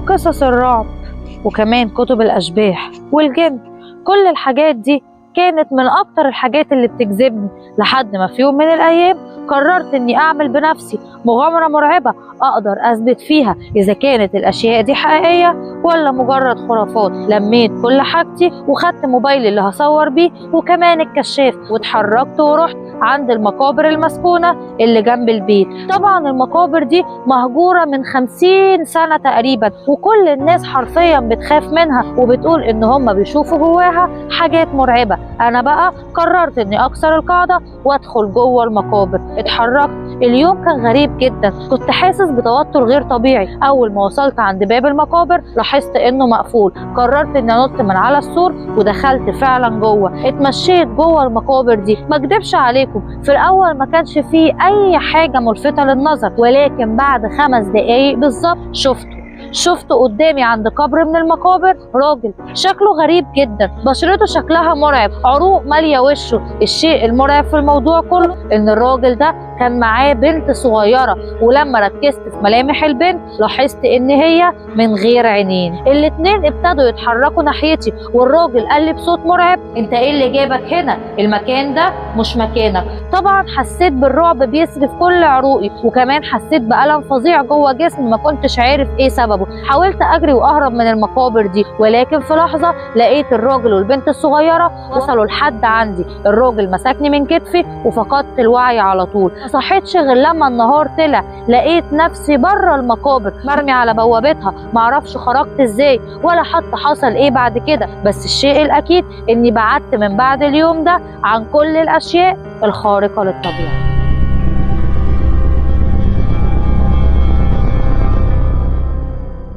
قصص الرعب، وكمان كتب الأشباح والجن. كل الحاجات دي كانت من أكتر الحاجات اللي بتجذبني، لحد ما في يوم من الأيام قررت إني أعمل بنفسي مغامرة مرعبة أقدر أثبت فيها إذا كانت الأشياء دي حقيقية ولا مجرد خرافات. لميت كل حاجتي وخدت موبايلي اللي هصور بيه وكمان الكشاف، واتحركت ورحت عند المقابر المسكونة اللي جنب البيت. طبعا المقابر دي مهجورة من 50 سنة تقريبا، وكل الناس حرفيا بتخاف منها وبتقول إن هم بيشوفوا جواها حاجات مرعبة. أنا بقى قررت إني أكسر القاعدة وأدخل جوه المقابر. اتحركت. اليوم كان غريب جدا، كنت حاسس بتوتر غير طبيعي. أول ما وصلت عند باب المقابر لاحظت إنه مقفول. قررت إني أنط من على السور ودخلت فعلا جوه. اتمشيت جوه المقابر دي، ما اكدبش عليكم في الأول ما كانش فيه أي حاجة ملفتة للنظر، ولكن بعد 5 دقايق بالظبط شفت قدامي عند قبر من المقابر راجل شكله غريب جدا، بشرته شكلها مرعب، عروق ماليه وشه. الشيء المرعب في الموضوع كله ان الراجل ده كان معاه بنت صغيره، ولما ركزت في ملامح البنت لاحظت ان هي من غير عينين. الاتنين ابتدوا يتحركوا ناحيتي، والراجل قال لي بصوت مرعب: انت ايه اللي جابك هنا؟ المكان ده مش مكانك. طبعا حسيت بالرعب بيسري في كل عروقي، وكمان حسيت بألم فظيع جوه جسمي ما كنتش عارف ايه سببه. حاولت اجري واهرب من المقابر دي، ولكن في لحظه لقيت الراجل والبنت الصغيره وصلوا لحد عندي. الراجل مسكني من كتفي وفقدت الوعي على طول. ما صحيتش غير لما النهار طلع، لقيت نفسي بره المقابر مرمي على بوابتها. معرفش خرجت ازاي ولا حتى حصل ايه بعد كده، بس الشيء الاكيد اني بعدت من بعد اليوم ده عن كل الاشياء الخارقه للطبيعه.